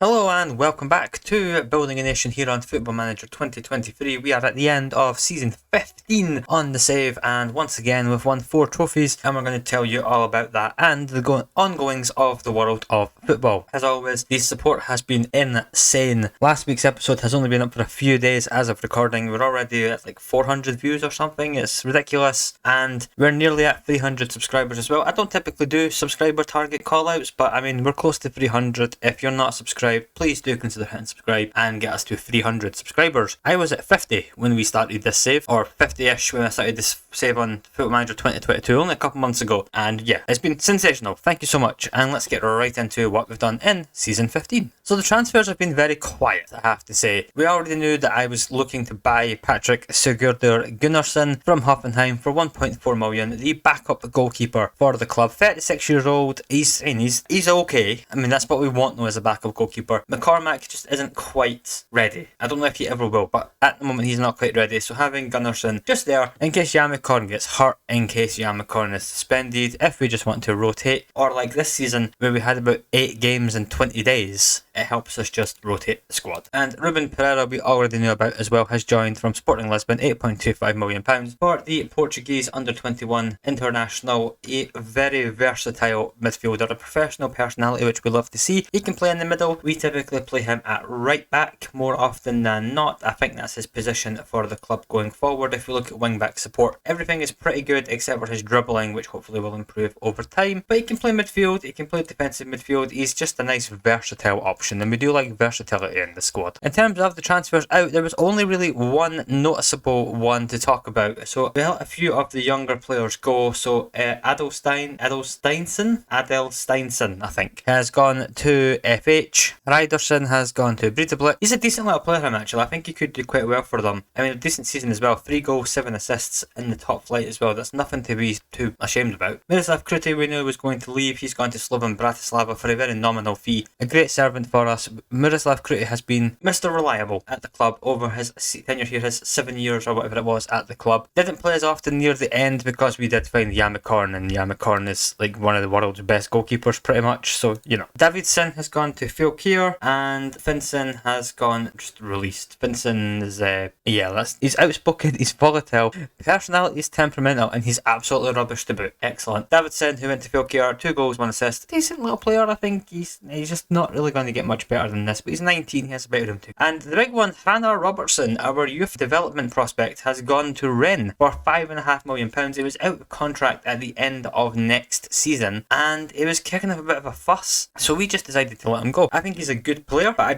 Hello and welcome back to Building a Nation here on Football Manager 2023. We are at the end of season 15 on the save, and once again we've won 4 trophies, and we're going to tell you all about that and the ongoings of the world of football. As always, the support has been insane. Last week's episode has only been up for a few days as of recording. We're already at like 400 views or something. It's ridiculous, and we're nearly at 300 subscribers as well. I don't typically do subscriber target callouts, but I mean we're close to 300. If you're not subscribed, please do consider hitting subscribe and get us to 300 subscribers. I was at 50 when we started this save, or 50ish when I started this save on Football Manager 2022 only a couple months ago, and yeah, it's been sensational. Thank you so much, and let's get right into what we've done in season 15. So the transfers have been very quiet, I have to say. We already knew that I was looking to buy Patrick Sigurdur Gunnarsson from Hoffenheim for 1.4 million, the backup goalkeeper for the club. 36 years old, he's okay. I mean, that's what we want though as a backup goalkeeper. McCormack just isn't quite ready. I don't know if he ever will, but at the moment he's not quite ready. So having Gunnarsson just there in case Jan McCorn gets hurt, in case Jan McCorn is suspended, if we just want to rotate, or like this season where we had about 8 games in 20 days, it helps us just rotate the squad. And Ruben Pereira, we already knew about as well, has joined from Sporting Lisbon, £8.25 million for the Portuguese under-21 international. A very versatile midfielder, a professional personality which we love to see. He can play in the middle. We typically play him at right back more often than not. I think that's his position for the club going forward. If we look at wing back support, everything is pretty good except for his dribbling, which hopefully will improve over time. But he can play midfield, he can play defensive midfield. He's just a nice versatile option, and we do like versatility in the squad. In terms of the transfers out, there was only really one noticeable one to talk about. So we let a few of the younger players go. So Adel Steinsson, I think, has gone to FH. Ryderson has gone to Breidablik. He's a decent little player, him actually. I think he could do quite well for them. I mean, a decent season as well. 3 goals, 7 assists in the top flight as well. That's nothing to be too ashamed about. Miroslav Krute, we knew was going to leave. He's gone to Slovan Bratislava for a very nominal fee. A great servant for us. Miroslav Krute has been Mr. Reliable at the club over his tenure here, his 7 years or whatever it was at the club. Didn't play as often near the end because we did find Jan McCorn, and Jan McCorn is like one of the world's best goalkeepers pretty much, so you know. Davidson has gone to Fylkir, and Finson has gone just released. Finson is he's outspoken, he's volatile, personality is temperamental, and he's absolutely rubbish to boot. Excellent. Davidson, who went to Fylkir, 2 goals, 1 assist. Decent little player, I think. He's just not really going to get much better than this, but he's 19, he has a bit of room too. And the big one, Hrannar Robertson, our youth development prospect, has gone to Rennes for £5.5 million. He was out of contract at the end of next season, and he was kicking up a bit of a fuss, so we just decided to let him go. I think he's a good player, but I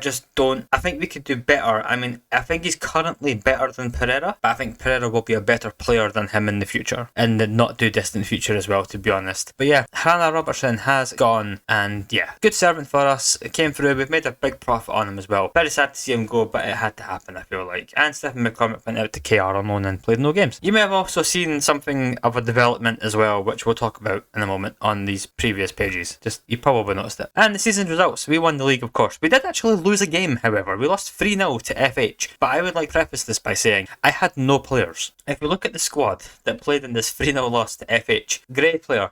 think we could do better. I mean, I think he's currently better than Pereira, but I think Pereira will be a better player than him in the future, in the not too distant future as well, to be honest. But yeah, Hrannar Robertson has gone, and yeah, good servant for us. It came through, we've made a big profit on him as well. Very sad to see him go, but it had to happen, I feel like. And Stephen McCormick went out to KR on loan and played no games. You may have also seen something of a development as well, which we'll talk about in a moment on these previous pages. Just, you probably noticed it. And the season results, we won the league, of course. We did actually lose a game, however. We lost 3-0 to FH, but I would like to preface this by saying I had no players. If we look at the squad that played in this 3-0 loss to FH, great player,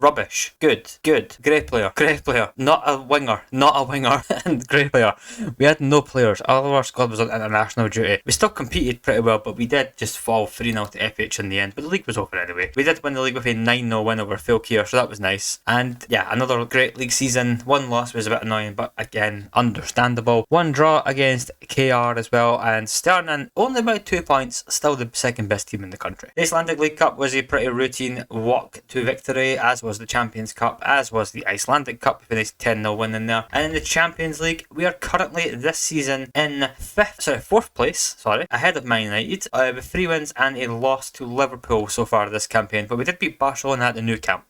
rubbish, good, great player, not a winger, and great player. We had no players. All of our squad was on international duty. We still competed pretty well, but we did just fall 3-0 to FH in the end, but the league was over anyway. We did win the league with a 9-0 win over Fylkir, so that was nice. And yeah, another great league season. 1 loss was a bit annoying, but again, understandable. 1 draw against KR as well, and Sternen only about 2 points, still the second best team in the country. The Icelandic League Cup was a pretty routine walk to victory, as was the Champions Cup, as was the Icelandic Cup, with a nice 10-0 win in there. And in the Champions League, we are currently this season in 4th place, ahead of Man United, with 3 wins and a loss to Liverpool so far this campaign, but we did beat Barcelona at the Nou Camp,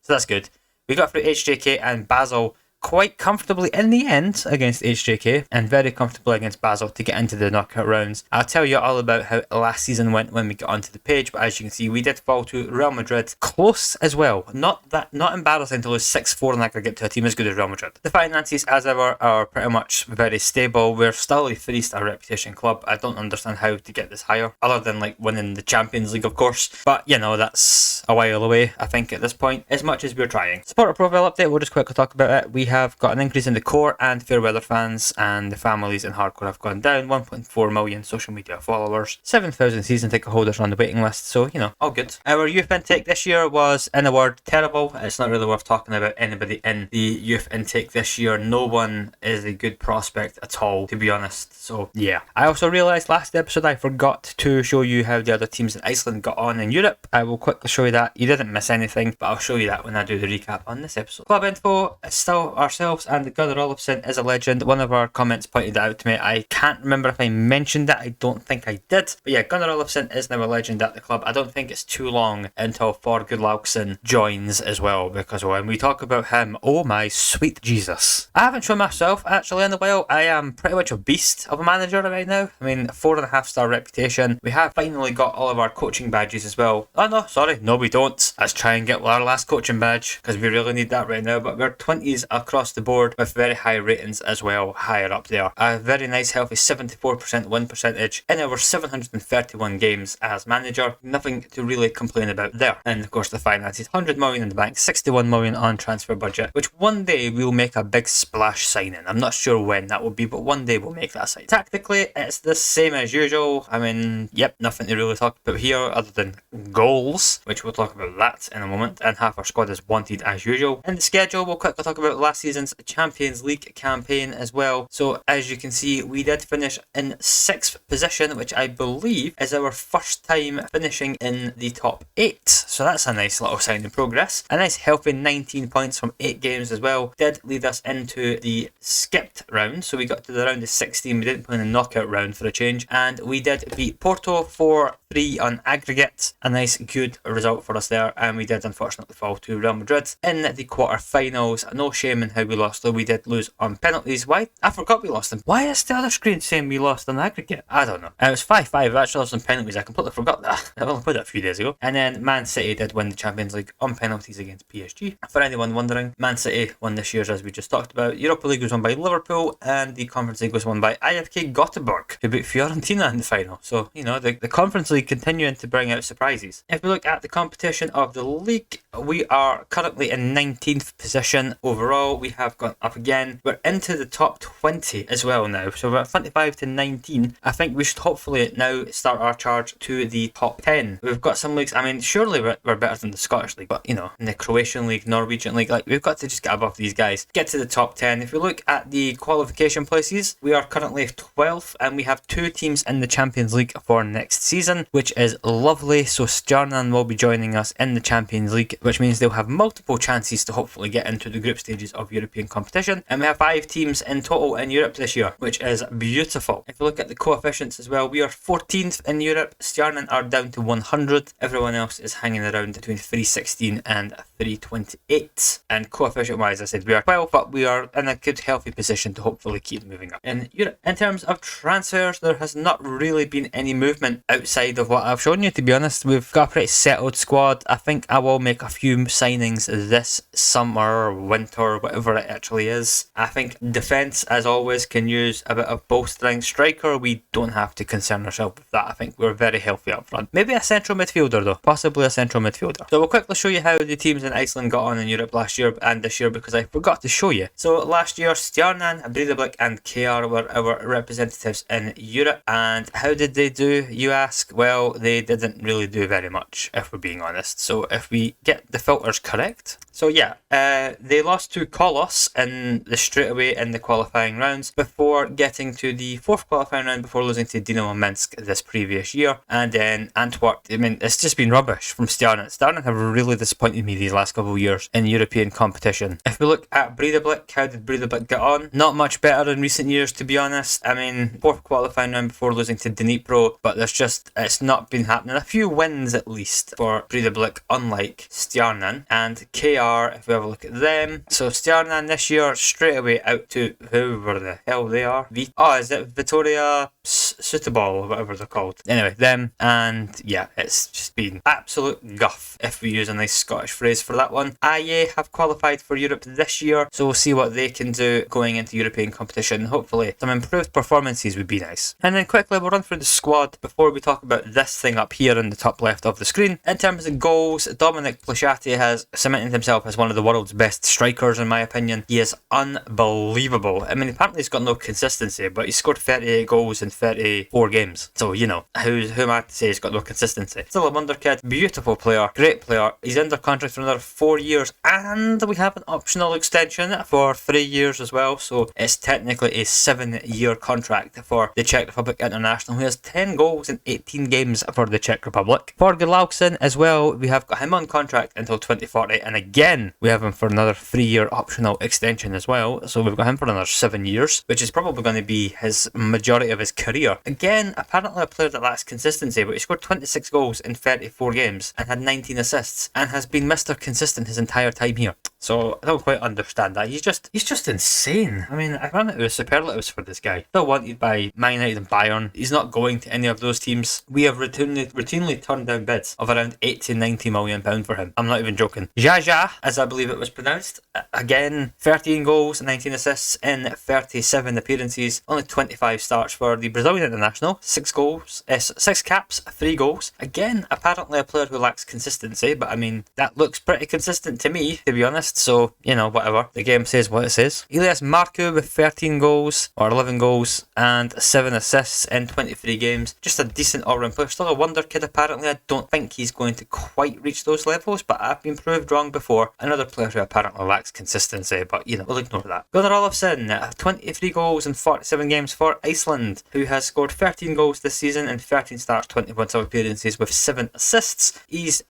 so that's good. We got through HJK and Basel quite comfortably in the end against HJK, and very comfortably against Basel to get into the knockout rounds. I'll tell you all about how last season went when we get onto the page, but as you can see, we did fall to Real Madrid close as well. Not embarrassing to lose 6-4 in aggregate to a team as good as Real Madrid. The finances, as ever, are pretty much very stable. We're still a 3-star reputation club. I don't understand how to get this higher, other than like winning the Champions League, of course, but you know, that's a while away, I think, at this point, as much as we're trying. Supporter profile update, we'll just quickly talk about it. We have got an increase in the core and fair weather fans, and the families in hardcore have gone down. 1.4 million social media followers, 7,000 season ticket holders on the waiting list, so all good. Our youth intake this year was, in a word, terrible. It's not really worth talking about anybody in the youth intake this year. No one is a good prospect at all, to be honest, so yeah. I also realised last episode I forgot to show you how the other teams in Iceland got on in Europe. I will quickly show you that. You didn't miss anything, but I'll show you that when I do the recap on this episode. Club info, it's still ourselves, and Gunnar Olafsson is a legend. One of our comments pointed it out to me. I can't remember if I mentioned it. I don't think I did. But yeah, Gunnar Olafsson is now a legend at the club. I don't think it's too long until Thor Gudlaugsson joins as well, because when we talk about him, oh my sweet Jesus. I haven't shown myself actually in a while. I am pretty much a beast of a manager right now. I mean, 4.5-star reputation. We have finally got all of our coaching badges as well. Oh no, sorry, no we don't. Let's try and get our last coaching badge, because we really need that right now. But we're 20s across the board with very high ratings as well, higher up there. A very nice healthy 74% win percentage in our 731 games as manager. Nothing to really complain about there. And of course the finances, 100 million in the bank, 61 million on transfer budget, which one day we'll make a big splash signing. I'm not sure when that will be, but one day we'll make that sign. Tactically, it's the same as usual. I mean, yep, nothing to really talk about here other than goals, which we'll talk about that in a moment, and half our squad is wanted as usual. In the schedule, we'll quickly talk about last season's Champions League campaign as well. So as you can see, we did finish in 6th position, which I believe is our first time finishing in the top 8. So that's a nice little sign in progress. A nice healthy 19 points from 8 games as well did lead us into the skipped round. So we got to the round of 16. We didn't play in the knockout round for a change, and we did beat Porto 4-3 on aggregate. A nice good result for us there, and we did unfortunately fall to Real Madrid in the quarter-finals. No shame in how we lost, though. We did lose on penalties. Why? I forgot we lost them. Why is the other screen saying we lost on aggregate? I don't know. It was 5-5. We actually lost on penalties. I completely forgot that. I only played it a few days ago. And then Man City did win the Champions League on penalties against PSG. For anyone wondering, Man City won this year's, as we just talked about. Europa League was won by Liverpool, and the Conference League was won by IFK Göteborg, who beat Fiorentina in the final. So, the Conference League continuing to bring out surprises. If we look at the competition of the league, we are currently in 19th position overall. We have gone up again. We're into the top 20 as well now. So we're at 25 to 19. I think we should hopefully now start our charge to the top 10. We've got some leagues, I mean, surely we're better than the Scottish League, but in the Croatian League, Norwegian League, we've got to just get above these guys, get to the top 10. If we look at the qualification places, we are currently 12th, and we have 2 teams in the Champions League for next season, which is lovely. So Stjarnan will be joining us in the Champions League, which means they'll have multiple chances to hopefully get into the group stages of European competition. And we have 5 teams in total in Europe this year, which is beautiful. If you look at the coefficients as well, we are 14th in Europe. Stjarnan are down to 100. Everyone else is hanging around between 316 and 328. And coefficient wise, I said we are 12, but we are in a good healthy position to hopefully keep moving up in Europe. In terms of transfers, there has not really been any movement outside of what I've shown you, to be honest. We've got a pretty settled squad. I think I will make a few signings this summer, winter, whatever it actually is. I think defence, as always, can use a bit of bolstering. Striker, we don't have to concern ourselves with that. I think we're very healthy up front. Maybe a central midfielder though, possibly a central midfielder. So we'll quickly show you how the teams in Iceland got on in Europe last year and this year, because I forgot to show you. So last year, Stjarnan, Breiðablik and KR were our representatives in Europe. And how did they do, you ask? Well, they didn't really do very much, if we're being honest. So if we get the filters correct, so yeah, they lost to Kolos in the straightaway in the qualifying rounds before getting to the 4th qualifying round before losing to Dynamo Minsk this previous year. And then Antwerp, I mean, it's just been rubbish from Stjarnan. Stjarnan have really disappointed me these last couple of years in European competition. If we look at Breiðablik, how did Breiðablik get on? Not much better in recent years, to be honest. I mean, 4th qualifying round before losing to Dnipro, but it's not been happening. A few wins at least for Breiðablik, unlike Stjarnan. And KR, if we have a look at them, so Stjarnan this year straight away out to whoever the hell they are. Is it Vitoria Suitable, or whatever they're called. Anyway, them, and yeah, it's just been absolute guff, if we use a nice Scottish phrase for that one. IA have qualified for Europe this year, so we'll see what they can do going into European competition. Hopefully some improved performances would be nice. And then quickly we'll run through the squad before we talk about this thing up here in the top left of the screen. In terms of goals, Dominic Plashati has cemented himself as one of the world's best strikers, in my opinion. He is unbelievable. I mean, apparently he's got no consistency, but he scored 38 goals in 34 games. So, you know, who am I to say he's got no consistency? Still a wonder kid, beautiful player, great player. He's under contract for another 4 years, and we have an optional extension for 3 years as well. So it's technically a 7-year contract for the Czech Republic international, who has 10 goals in 18 games for the Czech Republic. For Gulausson as well, we have got him on contract until 2040, and again we have him for another 3-year optional extension as well. So we've got him for another 7 years, which is probably going to be his majority of his career. Again, apparently a player that lacks consistency, but he scored 26 goals in 34 games and had 19 assists, and has been Mr. Consistent his entire time here. So I don't quite understand that. He's just insane. I mean, I ran out of superlatives for this guy. Still wanted by Man United and Bayern. He's not going to any of those teams. We have routinely turned down bids of around 8 to 90 million pounds for him. I'm not even joking. Jaja, as I believe it was pronounced, again, 13 goals, 19 assists in 37 appearances, only 25 starts for the Brazilian international. 6 goals, 6 caps, 3 goals. Again, apparently a player who lacks consistency, but I mean, that looks pretty consistent to me, to be honest. So, you know, whatever. The game says what it says. Elias Marku with 13 goals, or 11 goals, and 7 assists in 23 games. Just a decent all-round player. Still a wonder kid, apparently. I don't think he's going to quite reach those levels, but I've been proved wrong before. Another player who apparently lacks consistency, but, you know, we'll ignore that. Gunnar Olafsson, 23 goals in 47 games for Iceland, who has scored 13 goals this season in 13 starts, 21 appearances with 7 assists.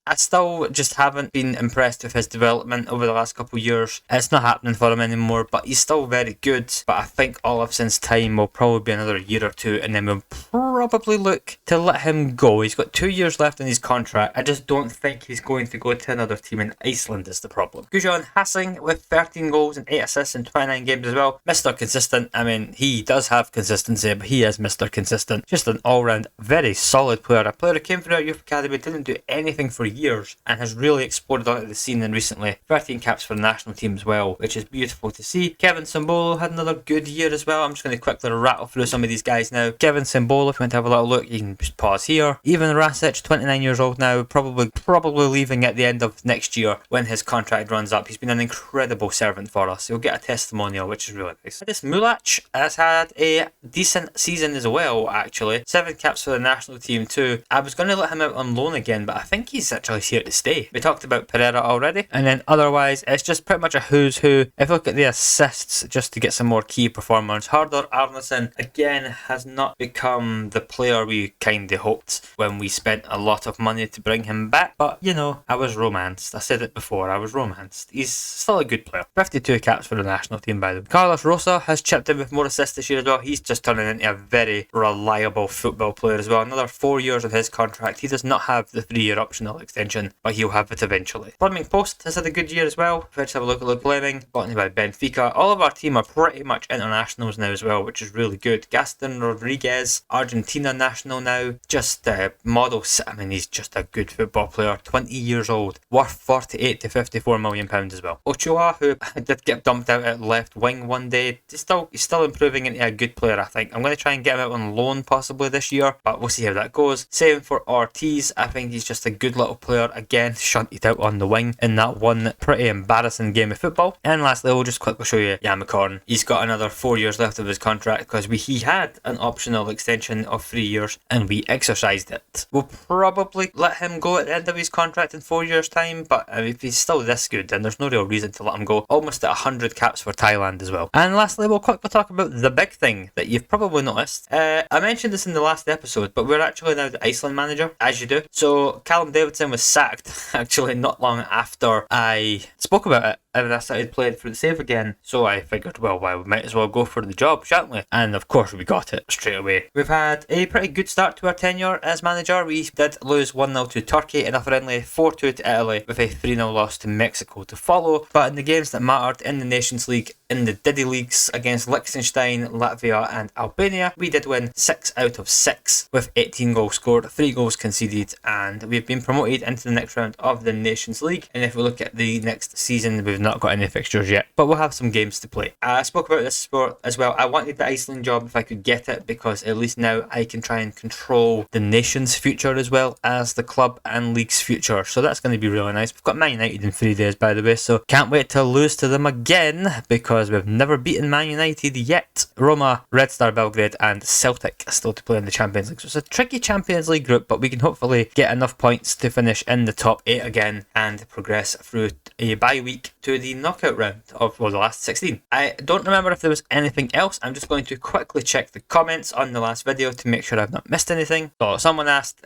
I still just haven't been impressed with his development over the last couple of years. It's not happening for him anymore, but he's still very good. But I think Olafsson's time will probably be another year or two, and then we'll probably look to let him go. He's got 2 years left in his contract. I just don't think he's going to go to another team in Iceland is the problem. Gujan Hassing with 13 goals and 8 assists in 29 games as well. Mr. Consistent. I mean, he does have consistency, but he is Mr. Consistent. Just an all-round very solid player. A player who came from our youth academy, didn't do anything for years, and has really exploded onto the scene recently. 13 caps for the national team as well, which is beautiful to see. Kevin Sambolo had another good year as well. I'm just going to quickly rattle through some of these guys now. Kevin Sambolo, if you want to have a little look, you can just pause here. Ivan Rasic, 29 years old now, probably leaving at the end of next year when his contract runs up. He's been an incredible servant for us. He'll get a testimonial, which is really nice. This Mulac has had a decent season as well, actually. 7 caps for the national team too. I was going to let him out on loan again, but I think he's actually here to stay. We talked about Pereira already, and then otherwise it's just pretty much a who's who. If you look at the assists, just to get some more key performers, Hardor Arnason again has not become the player we kind of hoped when we spent a lot of money to bring him back, but you know, I was romanced. I said it before, I was romanced. He's still a good player. 52 caps for the national team, by the way. Carlos Rosa has chipped in with more assists this year as well. He's just turning into a very reliable football player as well. Another 4 years of his contract. He does not have the 3-year optional extension, but he'll have it eventually. Fleming Post has had a good year as well. Let's have a look at Luke Fleming, bought by Benfica. All of our team are pretty much internationals now as well, which is really good. Gaston Rodriguez, Argentina national now. Just models. I mean, he's just a good football player. 20 years old, worth 48 to 54 million pounds as well. Ochoa, who did get dumped out at left wing one day, he's still improving into a good player, I think. I'm going to try and get him out on loan possibly this year, but we'll see how that goes. Same for Ortiz. I think he's just a good little player. Again, shunted out on the wing in that one pretty embarrassing game of football. And lastly, we'll just quickly show you Yamakorn. He's got another 4 years left of his contract because he had an optional extension of 3 years and we exercised it. We'll probably let him go at the end of his contract in 4 years time, but if he's still this good, then there's no real reason to let him go. Almost at 100 caps for Thailand as well. And lastly, we'll quickly talk about the big thing that you've probably noticed. I mentioned this in the last episode, but we're actually now the Iceland manager, as you do. So Callum Davidson was sacked actually not long after I spoke about it, and I started playing for the save again. So I figured, well, we might as well go for the job, shan't we? And of course we got it straight away. We've had a pretty good start to our tenure as manager. We did lose 1-0 to Turkey in a friendly, 4-2 to Italy, with a 3-0 loss to Mexico to follow. But in the games that mattered in the Nations League in the Diddy leagues against Liechtenstein, Latvia and Albania. We did win 6 out of 6 with 18 goals scored, 3 goals conceded, and we've been promoted into the next round of the Nations League. And if we look at the next season, we've not got any fixtures yet, but we'll have some games to play. I spoke about this sport as well. I wanted the Iceland job if I could get it, because at least now I can try and control the nation's future as well as the club and league's future. So that's going to be really nice. We've got Man United in 3 days, by the way, so can't wait to lose to them again, because we've never beaten Man United yet. Roma, Red Star Belgrade and Celtic still to play in the Champions League. So it's a tricky Champions League group, but we can hopefully get enough points to finish in the top 8 again and progress through a bye week to the knockout round of the last 16. I don't remember if there was anything else. I'm just going to quickly check the comments on the last video to make sure I've not missed anything. So someone asked,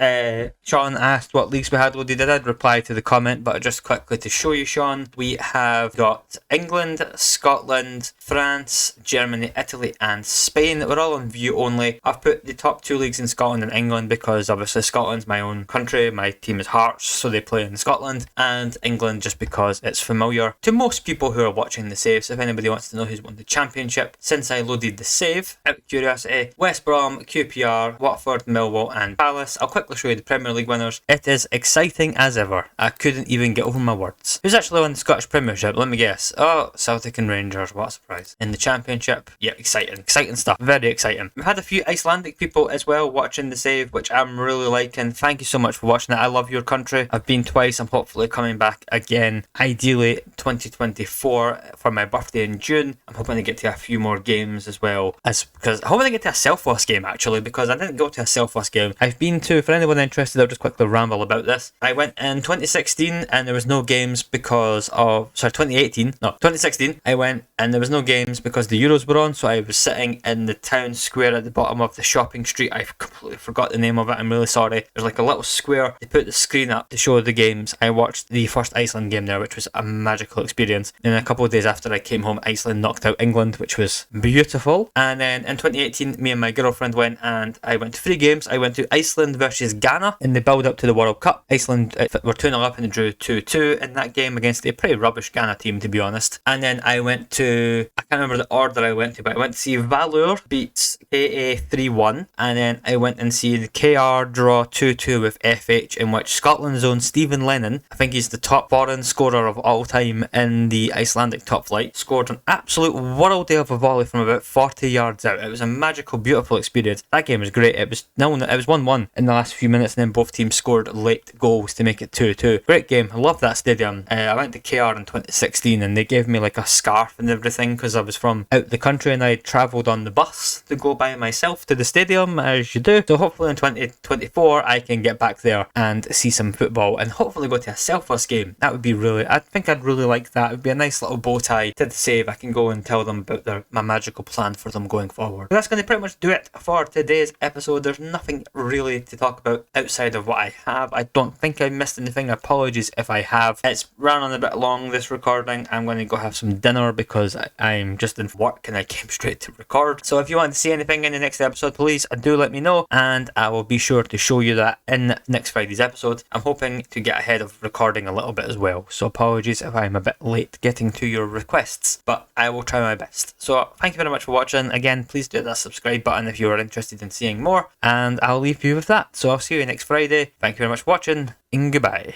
Sean asked what leagues we had loaded. I did reply to the comment, but just quickly to show you, Sean, we have got England, Scotland, France, Germany, Italy and Spain. We're all on view only. I've put the top 2 leagues in Scotland and England because obviously Scotland's my own country. My team is Hearts, so they play in Scotland, and England just because it's familiar to most people who are watching the save. So if anybody wants to know who's won the championship since I loaded the save, out of curiosity, West Brom, QPR, Watford, Millwall and Palace. I'll quickly show you the Premier League winners. It is exciting as ever. I couldn't even get over my words. Who's actually won the Scottish Premiership? Let me guess. Oh, Celtic and Rangers. What a surprise. In the championship, yeah, exciting stuff. Very exciting. We've had a few Icelandic people as well watching the save, which I'm really liking. Thank you so much for watching it. I love your country. I've been twice. I'm hopefully coming back again. Ideally 2024 for my birthday in June. I'm hoping to get to a few more games as well, because I'm hoping to get to a Selfoss game actually, because I didn't go to a Selfoss game. I've been to, for anyone interested, I'll just quickly ramble about this. I went in 2016 and there was no games because of, 2016 I went and there was no games because the Euros were on, so I was sitting in the town square at the bottom of the shopping street. I completely forgot the name of it, I'm really sorry. There's like a little square, they put the screen up to show the games. I watched the first Iceland game there, which was a magical experience. And a couple of days after I came home, Iceland knocked out England, which was beautiful. And then in 2018, me and my girlfriend went and I went to 3 games. I went to Iceland versus Ghana in the build up to the World Cup. Iceland were 2-0 up and drew 2-2 in that game against a pretty rubbish Ghana team, to be honest. And then I went to, I can't remember the order I went to, but I went to see Valur beat KA 3-1, and then I went and see the KR draw 2-2 with FH, in which Scotland's own Stephen Lennon, I think he's the top foreign scorer of all time in the Icelandic top flight, scored an absolute worldie of a volley from about 40 yards out. It was a magical, beautiful experience. That game was great. It was 1-1 in the last few minutes, and then both teams scored late goals to make it 2-2. Great game. I love that stadium. I went to KR in 2016 and they gave me like a scarf and everything because I was from out the country and I travelled on the bus to go by myself to the stadium, as you do. So hopefully in 2024 I can get back there and see some football and hopefully go to a Selfoss game. That would be really, I think I'd really like that. It would be a nice little bow tie to the save. I can go and tell them about my magical plan for them going forward. But that's going to pretty much do it for today's episode. There's nothing really to talk about outside of what I have. I don't think I missed anything. Apologies if I have. It's ran on a bit long, this recording. I'm going to go have some dinner because I'm just in work and I came straight to record. So if you want to see anything in the next episode, please do let me know and I will be sure to show you that in next Friday's episode. I'm hoping to get ahead of recording a little bit as well, so apologies if I'm a bit late getting to your requests, but I will try my best. So thank you very much for watching. Again, please do hit that subscribe button if you are interested in seeing more, and I'll leave you with that. So I'll see you next Friday. Thank you very much for watching and goodbye.